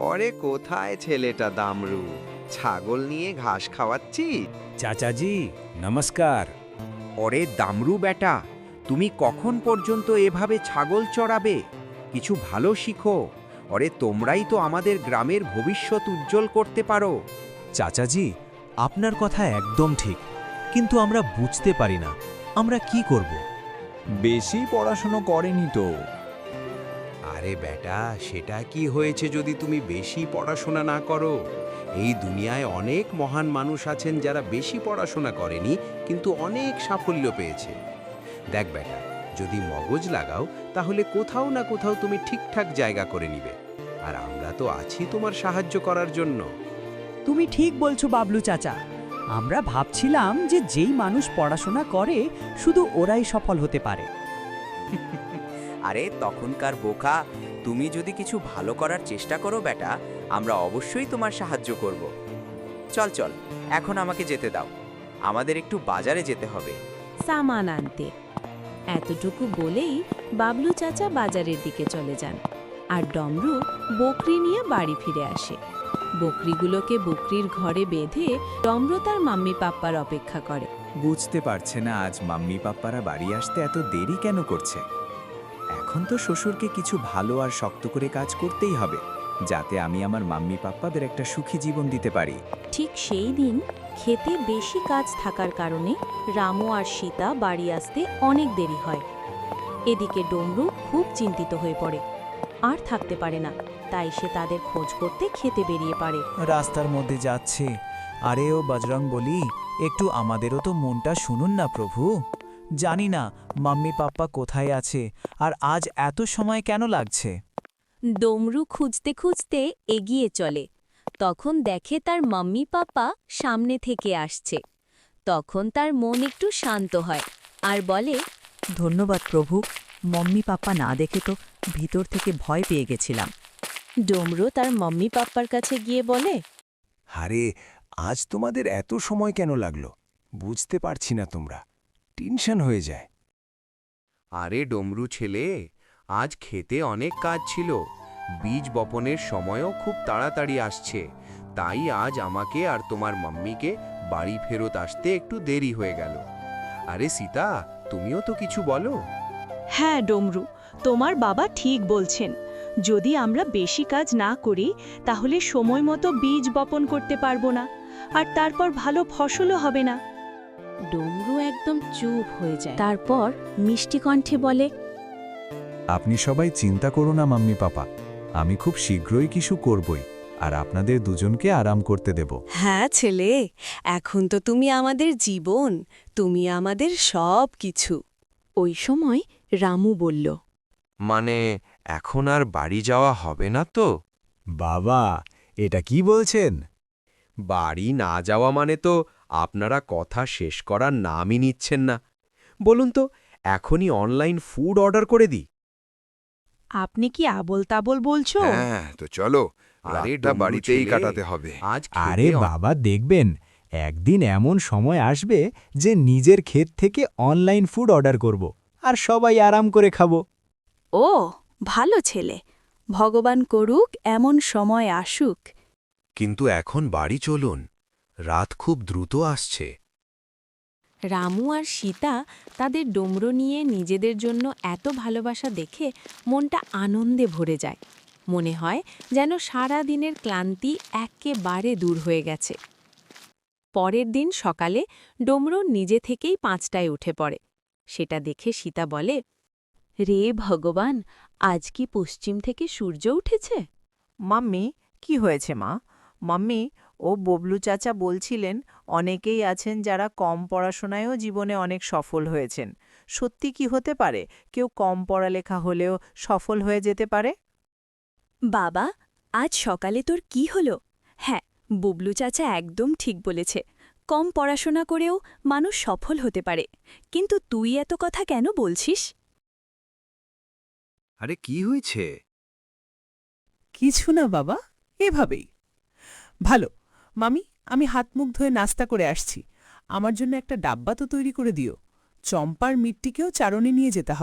ওরে কোথায় ছেলেটা দামরু? ছাগল নিয়ে ঘাস খাওয়াচ্ছি? চাচাজি নমস্কার। ওরে দামরু বেটা, তুমি কখন পর্যন্ত এভাবে ছাগল চড়াবে? কিছু ভালো শিখো। ওরে তোমরাই তো আমাদের গ্রামের ভবিষ্যৎ উজ্জ্বল করতে পারো। চাচাজি, আপনার কথা একদম ঠিক, কিন্তু আমরা বুঝতে পারি না আমরা কি করব। বেশি পড়াশুনো করেনি তো। আরে বেটা, সেটা কি হয়েছে যদি তুমি বেশি পড়াশোনা না করো? এই দুনিয়ায় অনেক মহান মানুষ আছেন যারা বেশি পড়াশোনা করেনি কিন্তু অনেক সাফল্য পেয়েছে। দেখ বেটা, যদি মগজ লাগাও তাহলে কোথাও না কোথাও তুমি ঠিকঠাক জায়গা করে নিবে। আর আমরা তো আছি তোমার সাহায্য করার জন্য। তুমি ঠিক বলছো বাবলু চাচা। আমরা ভাবছিলাম যে যেই মানুষ পড়াশোনা করে শুধু ওরাই সফল হতে পারে। আরে তখনকার বোকা, তুমি যদি কিছু ভালো করার চেষ্টা করো বেটা, আমরা অবশ্যই তোমার সাহায্য করব। চল চল, এখন আমাকে যেতে দাও, আমাদের একটু বাজারে যেতে হবে। সামান আনতে। এতটুকু বলেই বাবলু চাচা বাজারের দিকে চলে যান, আর ডমরু বকরি নিয়ে বাড়ি ফিরে আসে। বকরিগুলোকে বকরির ঘরে বেঁধে ডমরু তার মাম্মি পাপ্পার অপেক্ষা করে। বুঝতে পারছে না আজ মাম্মি পাপ্পারা বাড়ি আসতে এত দেরি কেন করছে। এখন তো শ্বশুরকে কিছু ভালো আর শক্ত করে কাজ করতেই হবে, যাতে আমি আমার মাম্মি পাপ্পাদের একটা সুখী জীবন দিতে পারি। ঠিক সেই দিন খেতে বেশি কাজ থাকার কারণে রামু আর সীতা বাড়ি আসতে অনেক দেরি হয়। এদিকে ডমরু খুব চিন্তিত হয়ে পড়ে, আর থাকতে পারে না, তাই সে তাদের খোঁজ করতে খেতে বেরিয়ে পড়ে। রাস্তার মধ্যে যাচ্ছে, আরে ও বজরং বলি, একটু আমাদেরও তো মনটা শুনুন না প্রভু। জানি না মাম্মি পাপ্পা কোথায় আছে আর আজ এত সময় কেন লাগছে। ডমরু খুঁজতে খুঁজতে এগিয়ে চলে, তখন দেখে তার মাম্মি পাপ্পা সামনে থেকে আসছে। তখন তার মন একটু শান্ত হয় আর বলে, ধন্যবাদ প্রভু, মম্মি পাপ্পা না দেখে তো ভিতর থেকে ভয় পেয়ে গেছিলাম। ডমরু তার মাম্মি পাপ্পার কাছে গিয়ে বলে, আরে আজ তোমাদের এত সময় কেন লাগলো বুঝতে পারছি না, তোমরা টেনশন হয়ে যায়। আরে ডমরু ছেলে, আজ খেতে অনেক কাজ ছিল। বীজ বপনের সময়ও খুব তাড়াতাড়ি আসছে, তাই আজ আমাকে আর তোমার মাম্মিকে বাড়ি ফেরত আসতে একটু দেরি হয়ে গেল। আরে সীতা, তুমিও তো কিছু বলো। হ্যাঁ ডমরু, তোমার বাবা ঠিক বলছেন। যদি আমরা বেশি কাজ না করি তাহলে সময় মতো বীজ বপন করতে পারবো না, আর তারপর ভালো ফসলও হবে না। ডমরু একদম চুপ হয়ে যায়। তারপর মিষ্টি কণ্ঠে বলে, আপনি সবাই চিন্তা করো না মাম্মি পাপা, আমি খুব শীঘ্রই কিছু করবই, আর আপনাদের দুজনকে আরাম করতে দেব। হ্যাঁ ছেলে, এখন তো তুমি আমাদের জীবন, তুমি আমাদের সব কিছু। ওই সময় রামু বলল, মানে এখন আর বাড়ি যাওয়া হবে না তো? বাবা, এটা কি বলছেন? বাড়ি না যাওয়া মানে তো আপনারা কথা শেষ করার নামই নিচ্ছেন না। বলুন তো, এখনই অনলাইন ফুড অর্ডার করে দিই? আপনি কি আবল তাবল বলছো? হ্যাঁ, তো চলো, রাতটা বাড়িতেই কাটাতে হবে। আজ আরে বাবা, দেখবেন একদিন এমন সময় আসবে যে নিজের ক্ষেত থেকে অনলাইন ফুড অর্ডার করব আর সবাই আরাম করে খাবো। ও ভালো ছেলে, ভগবান করুক এমন সময় আসুক। কিন্তু এখন বাড়ি চলুন, রাত খুব দ্রুত আসছে। রামু আর সীতা তাদের ডমরু নিয়ে নিজেদের জন্য এত ভালোবাসা দেখে মনটা আনন্দে ভরে যায়। মনে হয় যেন সারা দিনের ক্লান্তি একেবারে দূর হয়ে গেছে। পরের দিন সকালে ডমরু নিজে থেকেই 5টায় উঠে পড়ে। সেটা দেখে সীতা বলে, রে ভগবান, আজ কি পশ্চিম থেকে সূর্য উঠেছে? মাম্মি, কি হয়েছে মা? মাম্মি, ও ববলু চাচা বলছিলেন অনেকেই আছেন যারা কম পড়াশোনায়ও জীবনে অনেক সফল হয়েছেন। সত্যি কি হতে পারে কেউ কম পড়ালেখা হলেও সফল হয়ে যেতে পারে? বাবা, আজ সকালে তোর কি হলো? হ্যাঁ, বুবলু চাচা একদম ঠিক বলেছে। কম পড়াশোনা করেও মানুষ সফল হতে পারে। কিন্তু তুই এত কথা কেন বলছিস? আরে কি হয়েছে? কিছু না বাবা, এভাবেই। ভালো মামি, আমি হাত মুখ ধুয়ে নাস্তা করে আসছি। আমার জন্য একটা ডাব্বা তো তৈরি করে দিও। চম্পার মিটটিকেও চারণে নিয়ে যেতে হবে।